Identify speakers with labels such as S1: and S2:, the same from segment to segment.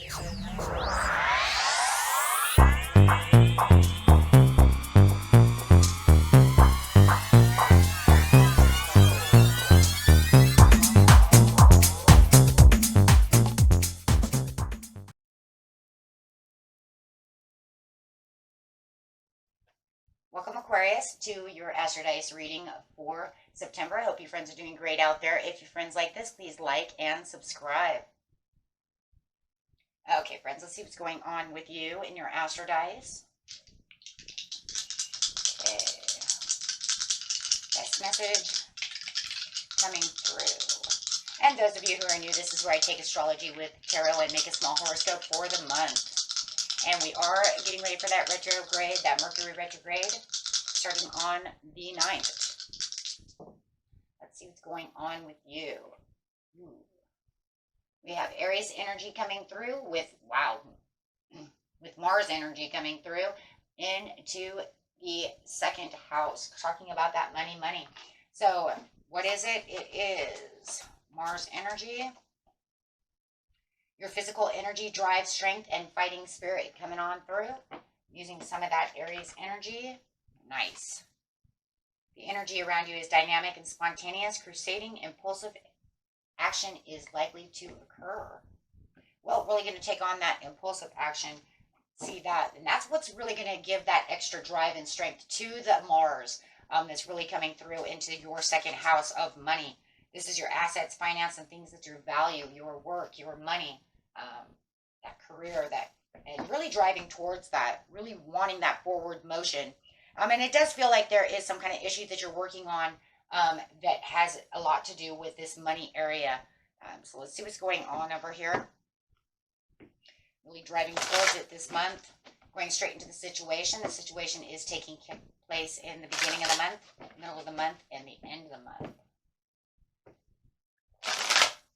S1: Welcome, Aquarius, to your Astrodice reading for September. I hope you friends are doing great out there. If your friends like this, please like and subscribe. Okay, friends, let's see what's going on with you in your Astrodice. Okay. Best message coming through. And those of you who are new, this is where I take astrology with tarot and make a small horoscope for the month. And we are getting ready for that retrograde, that Mercury retrograde, starting on the 9th. Let's see what's going on with you. We have Aries energy coming through with, wow, with Mars energy coming through into the second house, talking about that money. So what is it? It is Mars energy. Your physical energy, drive, strength, and fighting spirit coming on through. Using some of that Aries energy. Nice. The energy around you is dynamic and spontaneous. Crusading, impulsive action is likely to occur. Well, really going to take on that impulsive action. See that? And that's what's really going to give that extra drive and strength to the Mars that's really coming through into your second house of money. This is your assets, finance, and things that you value, your work, your money. That career, and really driving towards that, really wanting that forward motion. And it does feel like there is some kind of issue that you're working on that has a lot to do with this money area. So let's see what's going on over here. Really driving towards it this month, going straight into the situation. The situation is taking place in the beginning of the month, middle of the month, and the end of the month.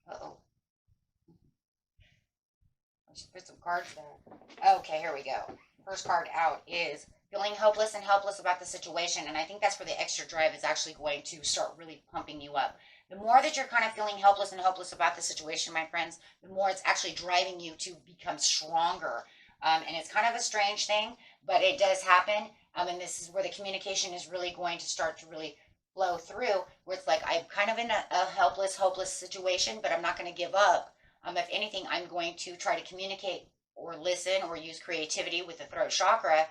S1: Uh-oh. Let's put some cards there. Okay, here we go. First card out is feeling hopeless and helpless about the situation. And I think that's where the extra drive is actually going to start really pumping you up. The more that you're kind of feeling helpless and hopeless about the situation, my friends, the more it's actually driving you to become stronger. And it's kind of a strange thing, but it does happen. And this is where the communication is really going to start to really flow through, where it's like, I'm kind of in a helpless, hopeless situation, but I'm not going to give up. If anything, I'm going to try to communicate or listen or use creativity with the throat chakra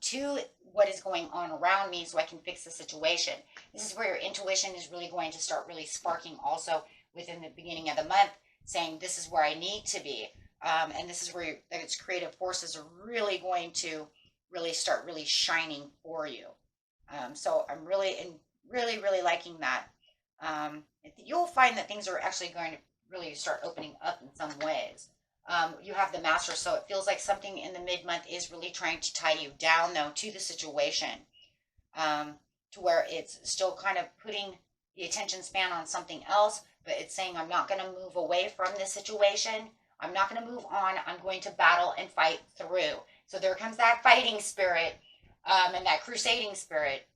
S1: to what is going on around me so I can fix the situation. This is where your intuition is really going to start really sparking also within the beginning of the month, saying this is where I need to be. And this is where its creative forces are really going to really start really shining for you. So I'm really liking that. You'll find that things are actually going to really start opening up in some ways. You have the Master, so it feels like something in the mid-month is really trying to tie you down, though, to the situation, to where it's still kind of putting the attention span on something else, but it's saying, I'm not going to move away from this situation. I'm not going to move on. I'm going to battle and fight through. So there comes that fighting spirit and that crusading spirit.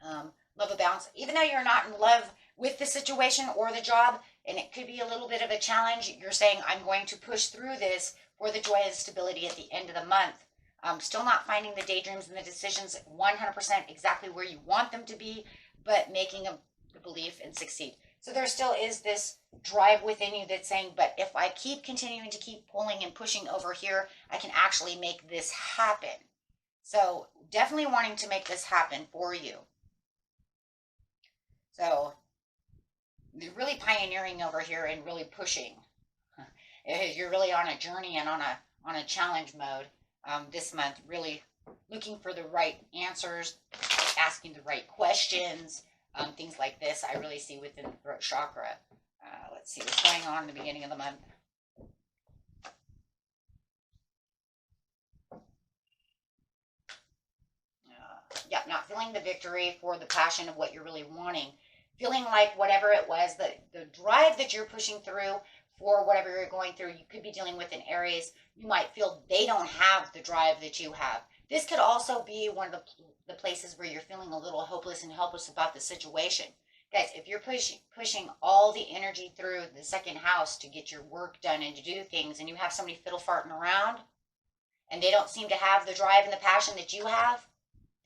S1: Love a balance. Even though you're not in love with the situation or the job, and it could be a little bit of a challenge, you're saying, I'm going to push through this for the joy and stability at the end of the month. Still not finding the daydreams and the decisions 100% exactly where you want them to be, but making the belief and succeed. So there still is this drive within you that's saying, but if I keep continuing to keep pulling and pushing over here, I can actually make this happen. So definitely wanting to make this happen for you. So you're really pioneering over here and really pushing. You're really on a journey and on a challenge mode this month, really looking for the right answers, asking the right questions, things like this I really see within the throat chakra. Let's see what's going on in the beginning of the month. Yeah, not feeling the victory for the passion of what you're really wanting. Feeling like whatever it was, the drive that you're pushing through for whatever you're going through, you could be dealing with in Aries. You might feel they don't have the drive that you have. This could also be one of the places where you're feeling a little hopeless and helpless about the situation. Guys, if you're pushing all the energy through the second house to get your work done and to do things, and you have somebody fiddle farting around, and they don't seem to have the drive and the passion that you have,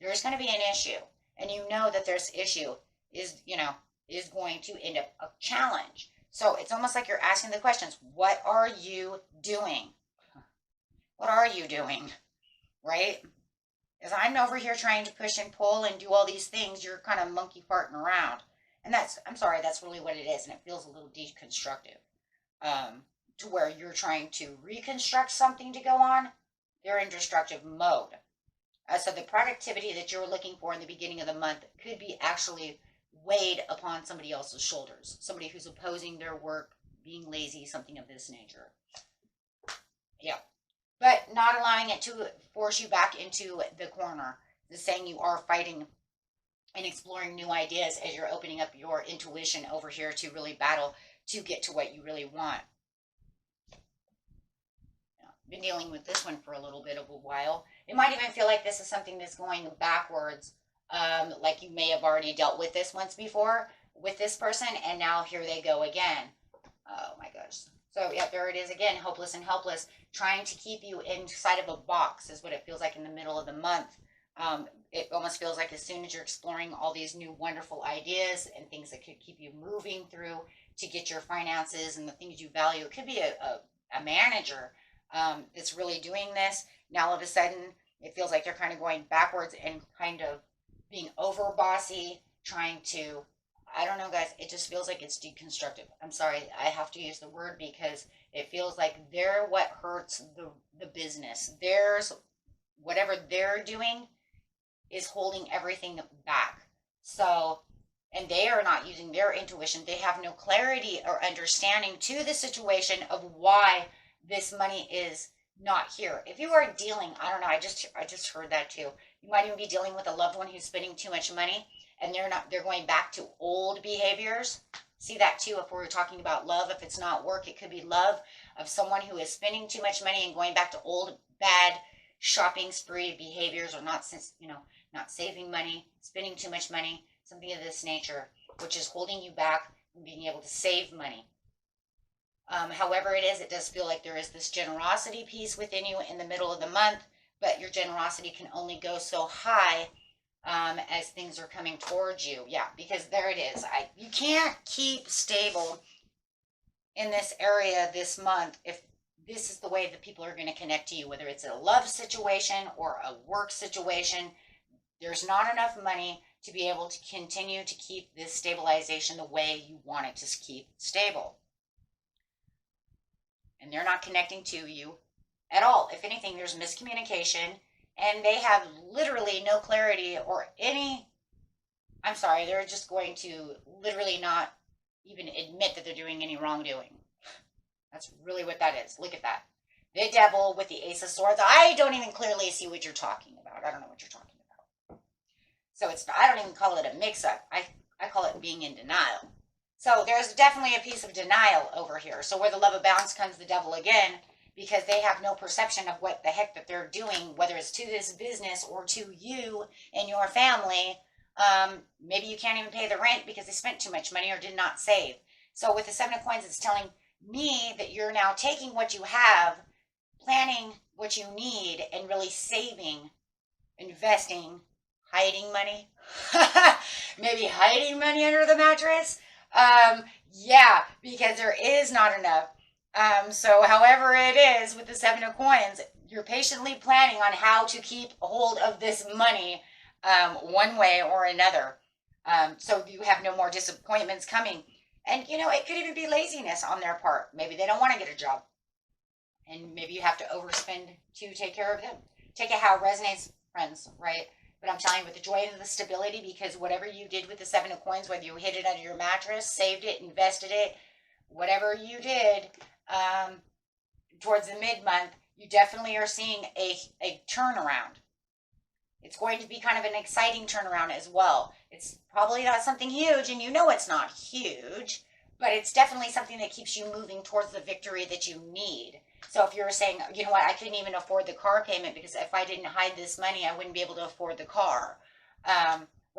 S1: there's going to be an issue. And you know that this issue is, is going to end up a challenge. So it's almost like you're asking the questions. What are you doing? What are you doing? Right? As I'm over here trying to push and pull and do all these things, you're kind of monkey farting around. And I'm sorry, that's really what it is. And it feels a little deconstructive. To where you're trying to reconstruct something to go on, they're in destructive mode. So the productivity that you're looking for in the beginning of the month could be actually weighed upon somebody else's shoulders. Somebody who's opposing their work, being lazy, something of this nature. Yeah. But not allowing it to force you back into the corner. Just saying you are fighting and exploring new ideas as you're opening up your intuition over here to really battle to get to what you really want. Been dealing with this one for a little bit of a while. It might even feel like this is something that's going backwards, like you may have already dealt with this once before with this person, and now here they go again. Oh my gosh. So yeah, there it is again, hopeless and helpless, trying to keep you inside of a box is what it feels like in the middle of the month. It almost feels like as soon as you're exploring all these new wonderful ideas and things that could keep you moving through to get your finances and the things you value, it could be a manager that's really doing this. Now all of a sudden it feels like they're kind of going backwards and kind of being over bossy, trying to, I don't know guys, it just feels like it's deconstructive. I'm sorry, I have to use the word because it feels like they're what hurts the business. There's whatever they're doing is holding everything back. So, and they are not using their intuition. They have no clarity or understanding to the situation of why this money is not here. If you are dealing, I don't know, I just heard that too. You might even be dealing with a loved one who's spending too much money and they're going back to old behaviors. See that too if we're talking about love. If it's not work, it could be love of someone who is spending too much money and going back to old bad shopping spree behaviors, or not saving money, spending too much money, something of this nature, which is holding you back from being able to save money. However it is, it does feel like there is this generosity piece within you in the middle of the month, but your generosity can only go so high as things are coming towards you. Yeah, because there it is. You can't keep stable in this area this month if this is the way that people are going to connect to you, whether it's a love situation or a work situation. There's not enough money to be able to continue to keep this stabilization the way you want it to keep stable. And they're not connecting to you at all. If anything, there's miscommunication, and they have literally no clarity or I'm sorry, they're just going to literally not even admit that they're doing any wrongdoing. That's really what that is. Look at that. The devil with the Ace of Swords. I don't even clearly see what you're talking about. I don't know what you're talking about. So I don't even call it a mix-up. I call it being in denial. So there's definitely a piece of denial over here. So where the love abounds comes the devil again, because they have no perception of what the heck that they're doing, whether it's to this business or to you and your family. Maybe you can't even pay the rent because they spent too much money or did not save. So with the Seven of Coins, it's telling me that you're now taking what you have, planning what you need, and really saving, investing, hiding money. Maybe hiding money under the mattress. Yeah, because there is not enough. So however it is with the Seven of Coins, you're patiently planning on how to keep a hold of this money, one way or another. So you have no more disappointments coming. And, it could even be laziness on their part. Maybe they don't want to get a job. And maybe you have to overspend to take care of them. Take it how it resonates, friends, right? But I'm telling you, with the joy and the stability, because whatever you did with the Seven of Coins, whether you hid it under your mattress, saved it, invested it, whatever you did, towards the mid-month, you definitely are seeing a turnaround. It's going to be kind of an exciting turnaround as well. It's probably not something huge, and it's not huge, but it's definitely something that keeps you moving towards the victory that you need. So if you're saying, you know what, I couldn't even afford the car payment because if I didn't hide this money, I wouldn't be able to afford the car.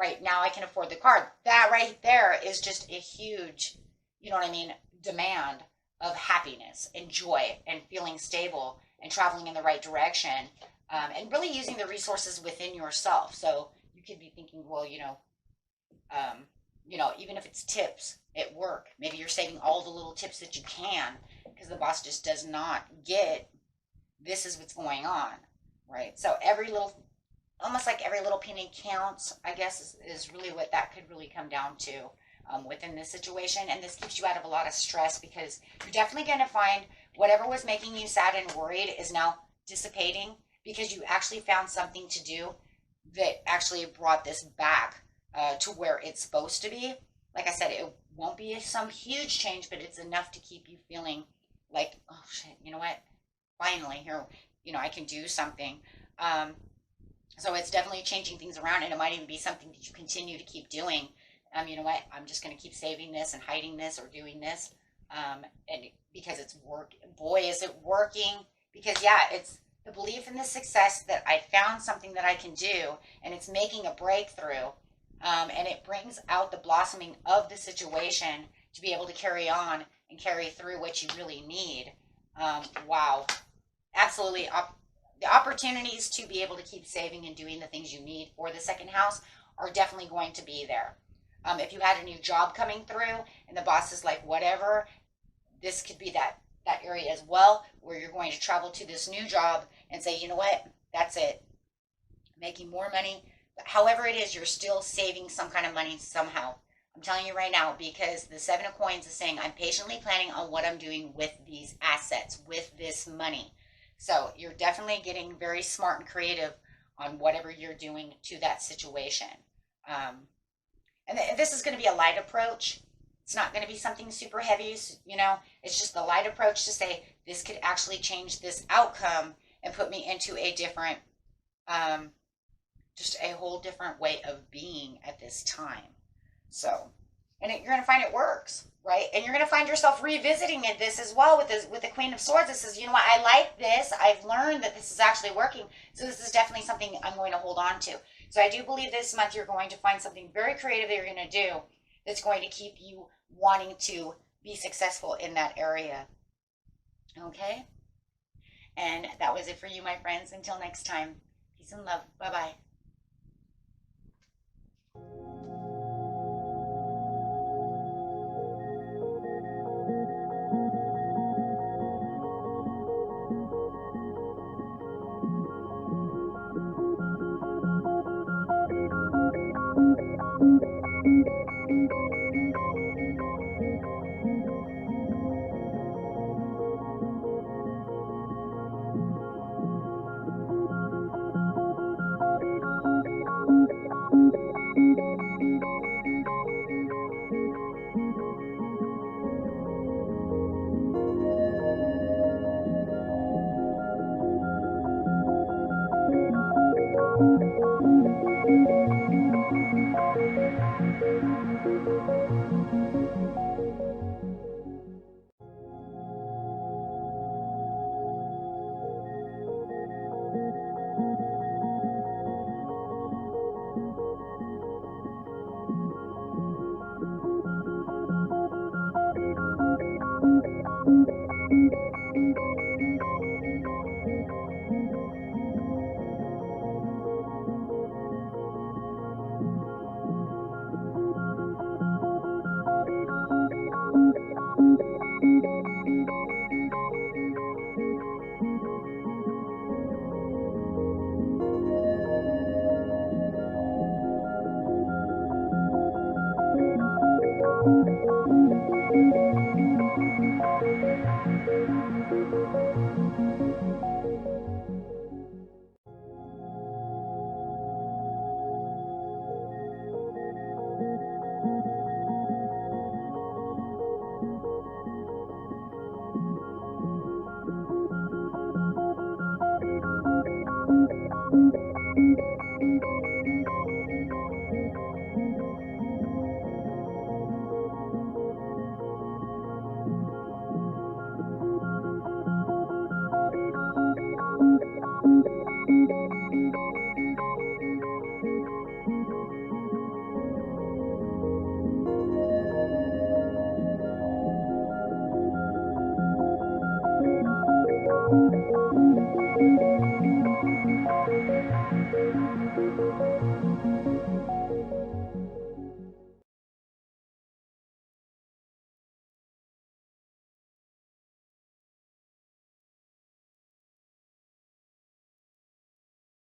S1: right now I can afford the car. That right there is just a huge, you know what I mean, demand of happiness and joy and feeling stable and traveling in the right direction, and really using the resources within yourself. So you could be thinking, well, even if it's tips at work, maybe you're saving all the little tips that you can because the boss just does not get this is what's going on, right? So almost like every little penny counts, I guess, is really what that could really come down to within this situation. And this keeps you out of a lot of stress because you're definitely going to find whatever was making you sad and worried is now dissipating because you actually found something to do that actually brought this back to where it's supposed to be. Like I said, it won't be some huge change, but it's enough to keep you feeling like, oh shit, you know what? Finally, here, I can do something. So it's definitely changing things around, and it might even be something that you continue to keep doing. You know what? I'm just going to keep saving this and hiding this or doing this, and because it's work. Boy, is it working! Because yeah, it's the belief in the success that I found something that I can do, and it's making a breakthrough, and it brings out the blossoming of the situation to be able to carry on and carry through what you really need. Wow, absolutely. The opportunities to be able to keep saving and doing the things you need for the second house are definitely going to be there. If you had a new job coming through and the boss is like, whatever, this could be that area as well, where you're going to travel to this new job and say, you know what, that's it. Making more money. However it is, you're still saving some kind of money somehow. I'm telling you right now, because the Seven of Coins is saying, I'm patiently planning on what I'm doing with these assets, with this money. So you're definitely getting very smart and creative on whatever you're doing to that situation. And this is going to be a light approach. It's not going to be something super heavy, it's just the light approach to say, this could actually change this outcome and put me into a different, just a whole different way of being at this time. So, and you're going to find it works, right? And you're going to find yourself revisiting this as well with the Queen of Swords. It says, you know what, I like this. I've learned that this is actually working. So this is definitely something I'm going to hold on to. So I do believe this month you're going to find something very creative that you're going to do that's going to keep you wanting to be successful in that area. Okay? And that was it for you, my friends. Until next time, peace and love. Bye-bye.